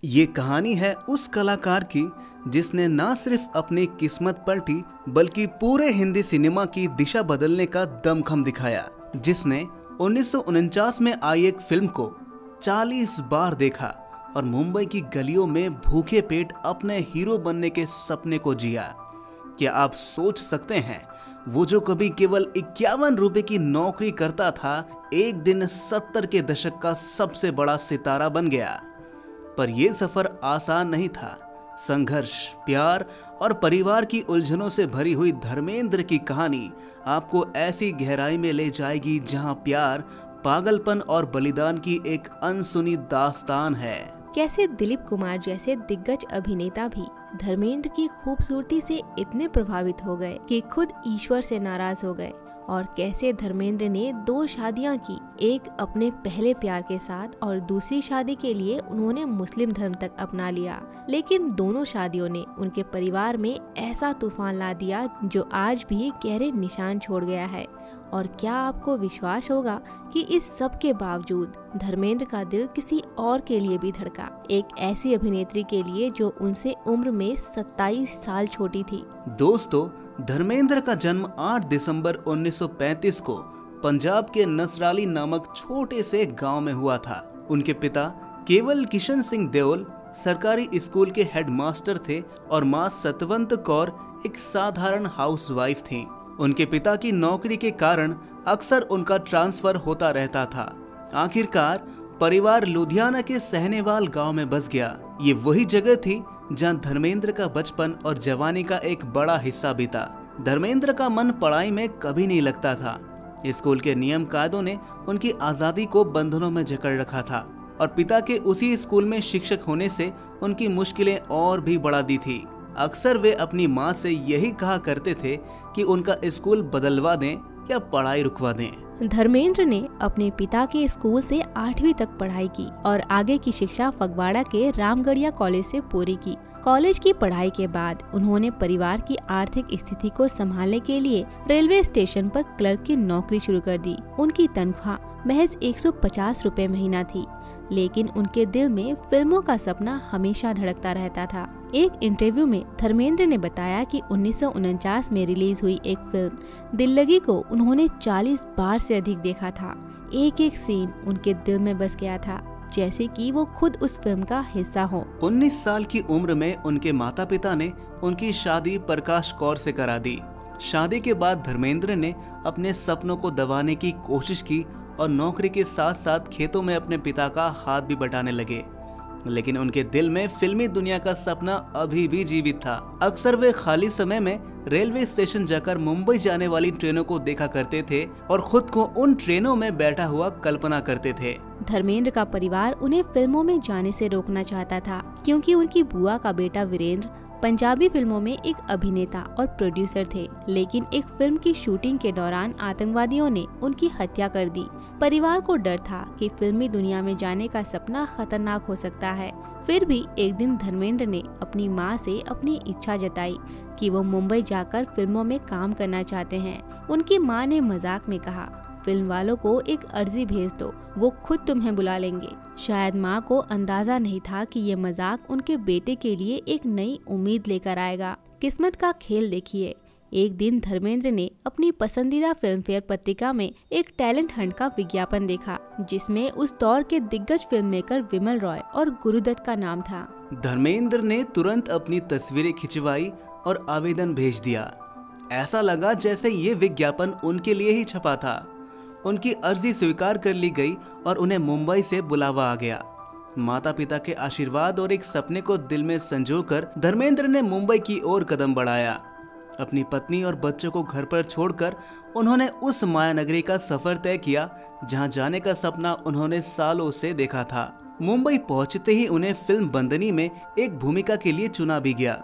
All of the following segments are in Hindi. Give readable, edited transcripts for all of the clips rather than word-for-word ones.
ये कहानी है उस कलाकार की जिसने ना सिर्फ अपनी किस्मत पलटी बल्कि पूरे हिंदी सिनेमा की दिशा बदलने का दमखम दिखाया, जिसने 1949 में आई एक फिल्म को 40 बार देखा और मुंबई की गलियों में भूखे पेट अपने हीरो बनने के सपने को जिया। क्या आप सोच सकते हैं, वो जो कभी केवल 51 रुपए की नौकरी करता था, एक दिन 70 के दशक का सबसे बड़ा सितारा बन गया। पर यह सफर आसान नहीं था। संघर्ष, प्यार और परिवार की उलझनों से भरी हुई धर्मेंद्र की कहानी आपको ऐसी गहराई में ले जाएगी जहां प्यार, पागलपन और बलिदान की एक अनसुनी दास्तान है। कैसे दिलीप कुमार जैसे दिग्गज अभिनेता भी धर्मेंद्र की खूबसूरती से इतने प्रभावित हो गए कि खुद ईश्वर से नाराज हो गए, और कैसे धर्मेंद्र ने 2 शादियां की, एक अपने पहले प्यार के साथ और दूसरी शादी के लिए उन्होंने मुस्लिम धर्म तक अपना लिया। लेकिन दोनों शादियों ने उनके परिवार में ऐसा तूफान ला दिया जो आज भी गहरे निशान छोड़ गया है। और क्या आपको विश्वास होगा कि इस सब के बावजूद धर्मेंद्र का दिल किसी और के लिए भी धड़का, एक ऐसी अभिनेत्री के लिए जो उनसे उम्र में 27 साल छोटी थी। दोस्तों, धर्मेंद्र का जन्म 8 दिसंबर 1935 को पंजाब के नसराली नामक छोटे से गांव में हुआ था। उनके पिता केवल किशन सिंह देओल सरकारी स्कूल के हेडमास्टर थे और मां सतवंत कौर एक साधारण हाउसवाइफ थीं। उनके पिता की नौकरी के कारण अक्सर उनका ट्रांसफर होता रहता था। आखिरकार परिवार लुधियाना के सहनेवाल गांव में बस गया। ये वही जगह थी जहां धर्मेंद्र का बचपन और जवानी का एक बड़ा हिस्सा बीता। धर्मेंद्र का मन पढ़ाई में कभी नहीं लगता था। स्कूल के नियम कायदों ने उनकी आजादी को बंधनों में जकड़ रखा था और पिता के उसी स्कूल में शिक्षक होने से उनकी मुश्किलें और भी बढ़ा दी थी। अक्सर वे अपनी माँ से यही कहा करते थे कि उनका स्कूल बदलवा दें या पढ़ाई रुकवा दें। धर्मेंद्र ने अपने पिता के स्कूल से 8वीं तक पढ़ाई की और आगे की शिक्षा फगवाड़ा के रामगढ़िया कॉलेज से पूरी की। कॉलेज की पढ़ाई के बाद उन्होंने परिवार की आर्थिक स्थिति को संभालने के लिए रेलवे स्टेशन पर क्लर्क की नौकरी शुरू कर दी। उनकी तनख्वाह महज 150 रुपए महीना थी, लेकिन उनके दिल में फिल्मों का सपना हमेशा धड़कता रहता था। एक इंटरव्यू में धर्मेंद्र ने बताया कि 1949 में रिलीज हुई एक फिल्म दिल लगी को उन्होंने 40 बार से अधिक देखा था। एक एक सीन उनके दिल में बस गया था, जैसे कि वो खुद उस फिल्म का हिस्सा हो। 19 साल की उम्र में उनके माता पिता ने उनकी शादी प्रकाश कौर से करा दी। शादी के बाद धर्मेंद्र ने अपने सपनों को दबाने की कोशिश की और नौकरी के साथ साथ खेतों में अपने पिता का हाथ भी बटाने लगे, लेकिन उनके दिल में फिल्मी दुनिया का सपना अभी भी जीवित था। अक्सर वे खाली समय में रेलवे स्टेशन जाकर मुंबई जाने वाली ट्रेनों को देखा करते थे और खुद को उन ट्रेनों में बैठा हुआ कल्पना करते थे। धर्मेंद्र का परिवार उन्हें फिल्मों में जाने से रोकना चाहता था, क्योंकि उनकी बुआ का बेटा वीरेंद्र पंजाबी फिल्मों में एक अभिनेता और प्रोड्यूसर थे। लेकिन एक फिल्म की शूटिंग के दौरान आतंकवादियों ने उनकी हत्या कर दी। परिवार को डर था कि फिल्मी दुनिया में जाने का सपना खतरनाक हो सकता है। फिर भी एक दिन धर्मेंद्र ने अपनी मां से अपनी इच्छा जताई कि वो मुंबई जाकर फिल्मों में काम करना चाहते हैं। उनकी मां ने मजाक में कहा, फिल्म वालों को एक अर्जी भेज दो, वो खुद तुम्हें बुला लेंगे। शायद माँ को अंदाजा नहीं था कि ये मजाक उनके बेटे के लिए एक नई उम्मीद लेकर आएगा। किस्मत का खेल देखिए। एक दिन धर्मेंद्र ने अपनी पसंदीदा फिल्म फेयर पत्रिका में एक टैलेंट हंट का विज्ञापन देखा, जिसमें उस दौर के दिग्गज फिल्म मेकर विमल रॉय और गुरुदत्त का नाम था। धर्मेंद्र ने तुरंत अपनी तस्वीरें खिंचवाई और आवेदन भेज दिया। ऐसा लगा जैसे ये विज्ञापन उनके लिए ही छपा था। उनकी अर्जी स्वीकार कर ली गई और उन्हें मुंबई से बुलावा आ गया। माता पिता के आशीर्वाद और एक सपने को दिल में संजोकर धर्मेंद्र ने मुंबई की ओर कदम बढ़ाया। अपनी पत्नी और बच्चों को घर पर छोड़कर उन्होंने उस माया नगरी का सफर तय किया जहां जाने का सपना उन्होंने सालों से देखा था। मुंबई पहुंचते ही उन्हें फिल्म बंदनी में एक भूमिका के लिए चुना भी गया,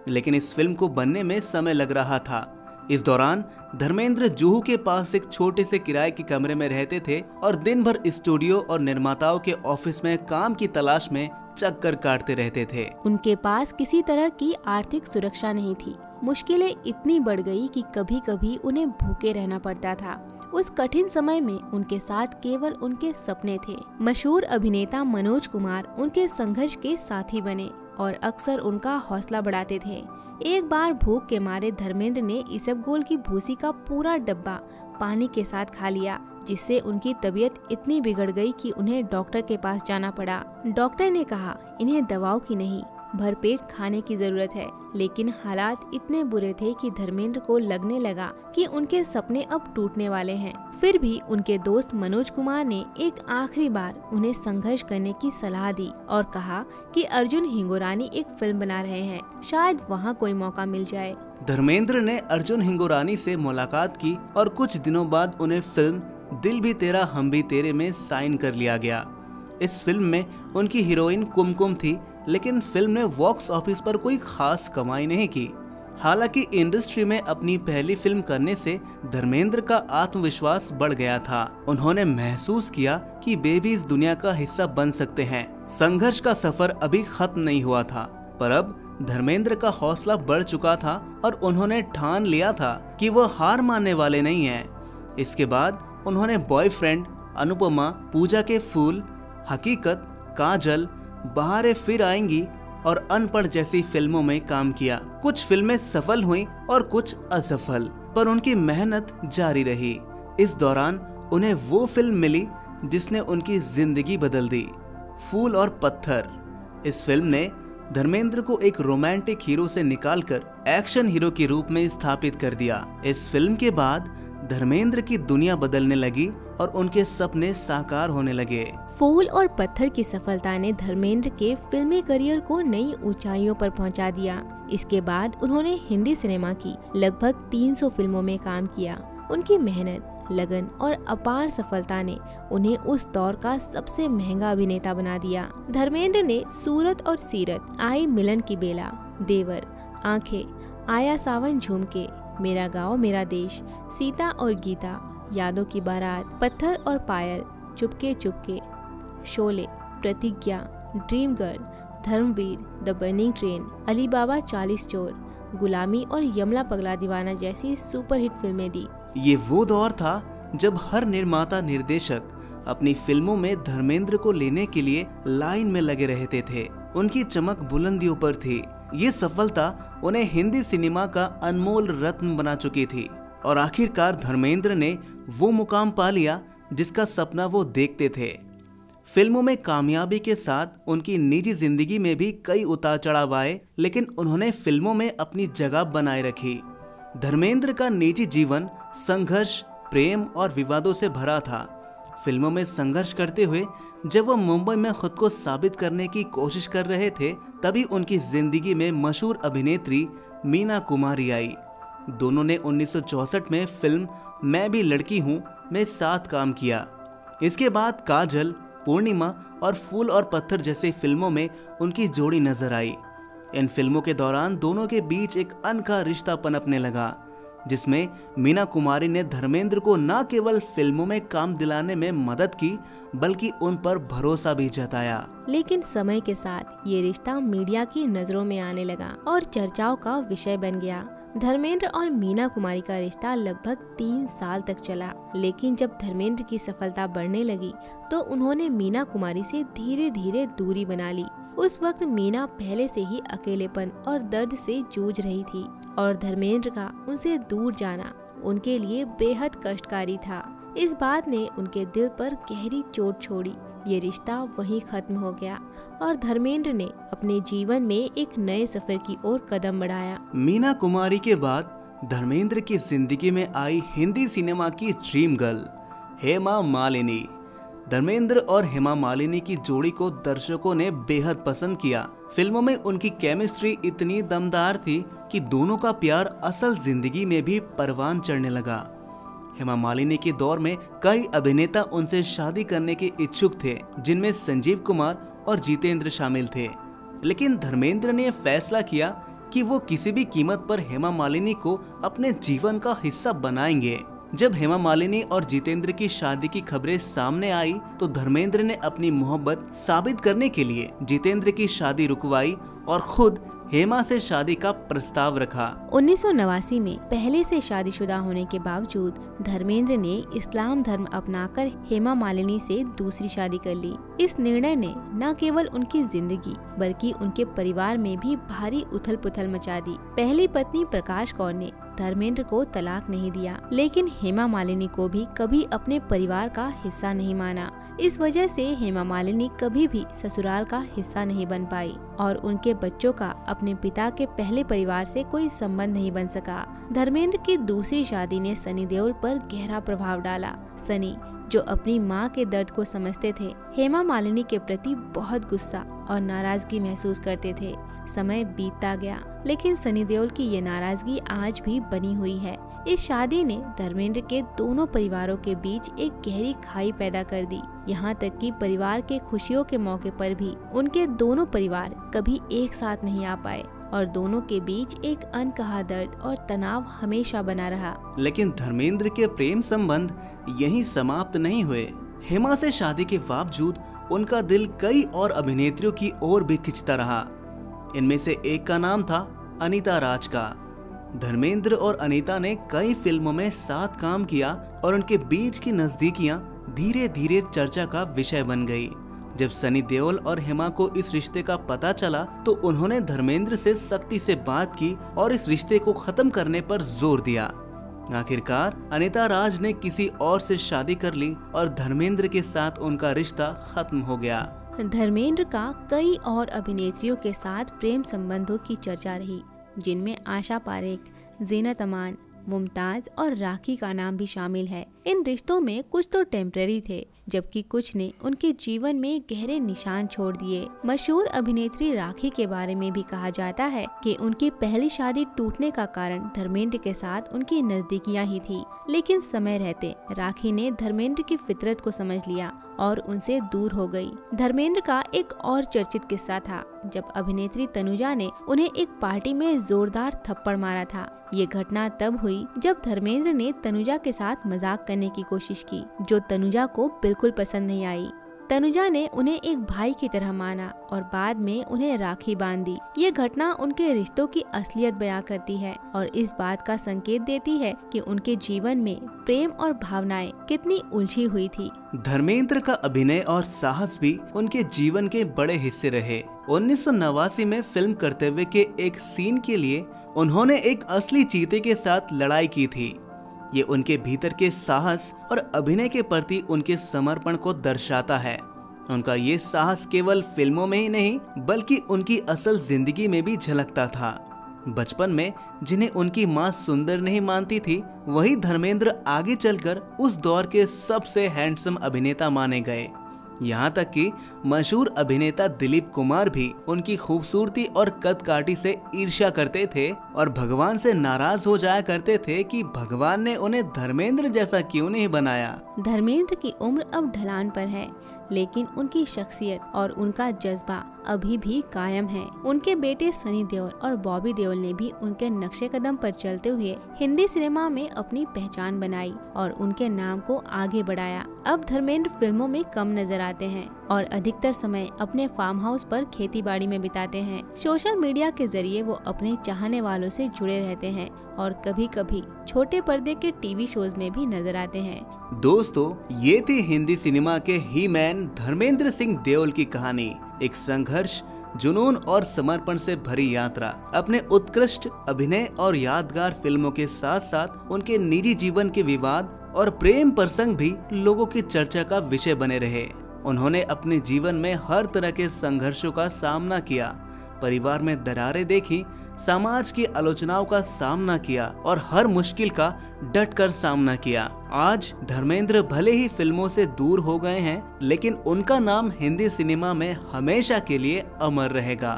लेकिन इस फिल्म को बनने में समय लग रहा था। इस दौरान धर्मेंद्र जुहू के पास एक छोटे से किराए के कमरे में रहते थे और दिन भर स्टूडियो और निर्माताओं के ऑफिस में काम की तलाश में चक्कर काटते रहते थे। उनके पास किसी तरह की आर्थिक सुरक्षा नहीं थी। मुश्किलें इतनी बढ़ गई कि कभी कभी उन्हें भूखे रहना पड़ता था। उस कठिन समय में उनके साथ केवल उनके सपने थे। मशहूर अभिनेता मनोज कुमार उनके संघर्ष के साथी बने और अक्सर उनका हौसला बढ़ाते थे। एक बार भूख के मारे धर्मेंद्र ने इसबगोल की भूसी का पूरा डब्बा पानी के साथ खा लिया, जिससे उनकी तबीयत इतनी बिगड़ गई कि उन्हें डॉक्टर के पास जाना पड़ा। डॉक्टर ने कहा इन्हें दवाओं की नहीं, भरपेट खाने की जरूरत है। लेकिन हालात इतने बुरे थे कि धर्मेंद्र को लगने लगा कि उनके सपने अब टूटने वाले हैं। फिर भी उनके दोस्त मनोज कुमार ने एक आखिरी बार उन्हें संघर्ष करने की सलाह दी और कहा कि अर्जुन हिंगोरानी एक फिल्म बना रहे हैं, शायद वहाँ कोई मौका मिल जाए। धर्मेंद्र ने अर्जुन हिंगोरानी से मुलाकात की और कुछ दिनों बाद उन्हें फिल्म दिल भी तेरा हम भी तेरे में साइन कर लिया गया। इस फिल्म में उनकी हीरोइन कुमकुम थी, लेकिन फिल्म ने बॉक्स ऑफिस पर कोई खास कमाई नहीं की। हालांकि इंडस्ट्री में अपनी पहली फिल्म करने से धर्मेंद्र का आत्मविश्वास बढ़ गया था। उन्होंने महसूस किया कि वे भी इस दुनिया का हिस्सा बन सकते हैं। संघर्ष का सफर अभी खत्म नहीं हुआ था, पर अब धर्मेंद्र का हौसला बढ़ चुका था और उन्होंने ठान लिया था कि वो हार मानने वाले नहीं हैं। इसके बाद उन्होंने बॉयफ्रेंड, अनुपमा, पूजा के फूल, हकीकत, काजल, बहारें फिर आएंगी और अनपढ़ जैसी फिल्मों में काम किया। कुछ फिल्में सफल हुईं और कुछ असफल, पर उनकी मेहनत जारी रही। इस दौरान उन्हें वो फिल्म मिली जिसने उनकी जिंदगी बदल दी, फूल और पत्थर। इस फिल्म ने धर्मेंद्र को एक रोमांटिक हीरो से निकालकर एक्शन हीरो के रूप में स्थापित कर दिया। इस फिल्म के बाद धर्मेंद्र की दुनिया बदलने लगी और उनके सपने साकार होने लगे। फूल और पत्थर की सफलता ने धर्मेंद्र के फिल्मी करियर को नई ऊंचाइयों पर पहुंचा दिया। इसके बाद उन्होंने हिंदी सिनेमा की लगभग 300 फिल्मों में काम किया। उनकी मेहनत, लगन और अपार सफलता ने उन्हें उस दौर का सबसे महंगा अभिनेता बना दिया। धर्मेंद्र ने सूरत और सीरत, आई मिलन की बेला, देवर, आंखें, आया सावन झुमके, मेरा गाँव मेरा देश, सीता और गीता, यादों की बारात, पत्थर और पायल, चुपके Chupke, Sholay, Pratigya, dream girl, Dharamveer, the burning train, Ali Baba 40 Chor, गुलामी और यमला पगला दीवाना जैसी सुपरहिट फिल्में दी। ये वो दौर था जब हर निर्माता निर्देशक अपनी फिल्मों में धर्मेंद्र को लेने के लिए लाइन में लगे रहते थे। उनकी चमक बुलंदियों पर थी। ये सफलता उन्हें हिंदी सिनेमा का अनमोल रत्न बना चुकी थी और आखिरकार धर्मेंद्र ने वो मुकाम पा लिया जिसका सपना वो देखते थे। फिल्मों में कामयाबी के साथ उनकी निजी जिंदगी में भी कई उतार चढ़ाव आए, लेकिन उन्होंने फिल्मों में अपनी जगह बनाए रखी। धर्मेंद्र का निजी जीवन संघर्ष, प्रेम और विवादों से भरा था। फिल्मों में संघर्ष करते हुए जब वो मुंबई में खुद को साबित करने की कोशिश कर रहे थे, तभी उनकी जिंदगी में मशहूर अभिनेत्री मीना कुमारी आई। दोनों ने 1964 में फिल्म मैं भी लड़की हूँ में साथ काम किया। इसके बाद काजल, पूर्णिमा और फूल और पत्थर जैसे फिल्मों में उनकी जोड़ी नजर आई। इन फिल्मों के दौरान दोनों के बीच एक अनोखा रिश्ता पनपने लगा, जिसमें मीना कुमारी ने धर्मेंद्र को न केवल फिल्मों में काम दिलाने में मदद की, बल्कि उन पर भरोसा भी जताया। लेकिन समय के साथ ये रिश्ता मीडिया की नजरों में आने लगा और चर्चाओं का विषय बन गया। धर्मेंद्र और मीना कुमारी का रिश्ता लगभग 3 साल तक चला, लेकिन जब धर्मेंद्र की सफलता बढ़ने लगी तो उन्होंने मीना कुमारी से धीरे धीरे दूरी बना ली। उस वक्त मीना पहले से ही अकेलेपन और दर्द से जूझ रही थी और धर्मेंद्र का उनसे दूर जाना उनके लिए बेहद कष्टकारी था। इस बात ने उनके दिल पर गहरी चोट छोड़ी। ये रिश्ता वहीं खत्म हो गया और धर्मेंद्र ने अपने जीवन में एक नए सफर की ओर कदम बढ़ाया। मीना कुमारी के बाद धर्मेंद्र की जिंदगी में आई हिंदी सिनेमा की ड्रीम गर्ल हेमा मालिनी। धर्मेंद्र और हेमा मालिनी की जोड़ी को दर्शकों ने बेहद पसंद किया। फिल्मों में उनकी केमिस्ट्री इतनी दमदार थी कि दोनों का प्यार असल जिंदगी में भी परवान चढ़ने लगा। हेमा मालिनी के दौर में कई अभिनेता उनसे शादी करने के इच्छुक थे, जिनमें संजीव कुमार और जितेंद्र शामिल थे। लेकिन धर्मेंद्र ने फैसला किया कि वो किसी भी कीमत पर हेमा मालिनी को अपने जीवन का हिस्सा बनाएंगे। जब हेमा मालिनी और जितेंद्र की शादी की खबरें सामने आई तो धर्मेंद्र ने अपनी मोहब्बत साबित करने के लिए जितेंद्र की शादी रुकवाई और खुद हेमा से शादी का प्रस्ताव रखा। 1989 में पहले से शादीशुदा होने के बावजूद धर्मेंद्र ने इस्लाम धर्म अपनाकर हेमा मालिनी से दूसरी शादी कर ली। इस निर्णय ने न केवल उनकी जिंदगी बल्कि उनके परिवार में भी भारी उथल पुथल मचा दी। पहली पत्नी प्रकाश कौर ने धर्मेंद्र को तलाक नहीं दिया, लेकिन हेमा मालिनी को भी कभी अपने परिवार का हिस्सा नहीं माना। इस वजह से हेमा मालिनी कभी भी ससुराल का हिस्सा नहीं बन पाई और उनके बच्चों का अपने पिता के पहले परिवार से कोई संबंध नहीं बन सका। धर्मेंद्र की दूसरी शादी ने सनी देओल पर गहरा प्रभाव डाला। सनी, जो अपनी मां के दर्द को समझते थे, हेमा मालिनी के प्रति बहुत गुस्सा और नाराजगी महसूस करते थे। समय बीतता गया, लेकिन सनी देओल की ये नाराजगी आज भी बनी हुई है। इस शादी ने धर्मेंद्र के दोनों परिवारों के बीच एक गहरी खाई पैदा कर दी। यहाँ तक कि परिवार के खुशियों के मौके पर भी उनके दोनों परिवार कभी एक साथ नहीं आ पाए और दोनों के बीच एक अनकहा दर्द और तनाव हमेशा बना रहा। लेकिन धर्मेंद्र के प्रेम संबंध यहीं समाप्त नहीं हुए। हेमा से शादी के बावजूद उनका दिल कई और अभिनेत्रियों की ओर भी खिंचता रहा। इनमें से एक का नाम था अनीता राज का। धर्मेंद्र और अनीता ने कई फिल्मों में साथ काम किया और उनके बीच की नजदीकियां धीरे धीरे चर्चा का विषय बन गई। जब सनी देओल और हेमा को इस रिश्ते का पता चला तो उन्होंने धर्मेंद्र से सख्ती से बात की और इस रिश्ते को खत्म करने पर जोर दिया। आखिरकार अनीता राज ने किसी और से शादी कर ली और धर्मेंद्र के साथ उनका रिश्ता खत्म हो गया। धर्मेंद्र का कई और अभिनेत्रियों के साथ प्रेम संबंधों की चर्चा रही, जिनमें आशा पारेख, जीनत अमान, मुमताज और राखी का नाम भी शामिल है। इन रिश्तों में कुछ तो टेम्परेरी थे, जबकि कुछ ने उनके जीवन में गहरे निशान छोड़ दिए। मशहूर अभिनेत्री राखी के बारे में भी कहा जाता है कि उनकी पहली शादी टूटने का कारण धर्मेंद्र के साथ उनकी नजदीकियां ही थी, लेकिन समय रहते राखी ने धर्मेंद्र की फितरत को समझ लिया और उनसे दूर हो गई। धर्मेंद्र का एक और चर्चित किस्सा था जब अभिनेत्री तनुजा ने उन्हें एक पार्टी में जोरदार थप्पड़ मारा था। ये घटना तब हुई जब धर्मेंद्र ने तनुजा के साथ मजाक करने की कोशिश की, जो तनुजा को बिल्कुल पसंद नहीं आई। तनुजा ने उन्हें एक भाई की तरह माना और बाद में उन्हें राखी बांध दी। ये घटना उनके रिश्तों की असलियत बयां करती है और इस बात का संकेत देती है कि उनके जीवन में प्रेम और भावनाएं कितनी उलझी हुई थी। धर्मेंद्र का अभिनय और साहस भी उनके जीवन के बड़े हिस्से रहे। 1989 में फिल्म कर्तव्य के एक सीन के लिए उन्होंने एक असली चीते के साथ लड़ाई की थी। ये उनके भीतर के साहस और अभिनय के प्रति उनके समर्पण को दर्शाता है। उनका ये साहस केवल फिल्मों में ही नहीं बल्कि उनकी असल जिंदगी में भी झलकता था। बचपन में जिन्हें उनकी माँ सुंदर नहीं मानती थी, वही धर्मेंद्र आगे चलकर उस दौर के सबसे हैंडसम अभिनेता माने गए। यहाँ तक कि मशहूर अभिनेता दिलीप कुमार भी उनकी खूबसूरती और कद काठी से ईर्ष्या करते थे और भगवान से नाराज हो जाया करते थे कि भगवान ने उन्हें धर्मेंद्र जैसा क्यों नहीं बनाया। धर्मेंद्र की उम्र अब ढलान पर है, लेकिन उनकी शख्सियत और उनका जज्बा अभी भी कायम है। उनके बेटे सनी देओल और बॉबी देओल ने भी उनके नक्शे कदम पर चलते हुए हिंदी सिनेमा में अपनी पहचान बनाई और उनके नाम को आगे बढ़ाया। अब धर्मेंद्र फिल्मों में कम नजर आते हैं और अधिकतर समय अपने फार्म हाउस पर खेतीबाड़ी में बिताते हैं। सोशल मीडिया के जरिए वो अपने चाहने वालों से जुड़े रहते हैं और कभी कभी छोटे पर्दे के टीवी शोज में भी नजर आते हैं। दोस्तों, ये थी हिंदी सिनेमा के ही मैन धर्मेंद्र सिंह देओल की कहानी। एक संघर्ष, जुनून और समर्पण से भरी यात्रा। अपने उत्कृष्ट अभिनय और यादगार फिल्मों के साथ साथ उनके निजी जीवन के विवाद और प्रेम प्रसंग भी लोगों की चर्चा का विषय बने रहे। उन्होंने अपने जीवन में हर तरह के संघर्षों का सामना किया, परिवार में दरारें देखी, समाज की आलोचनाओं का सामना किया और हर मुश्किल का डटकर सामना किया। आज धर्मेंद्र भले ही फिल्मों से दूर हो गए हैं, लेकिन उनका नाम हिंदी सिनेमा में हमेशा के लिए अमर रहेगा।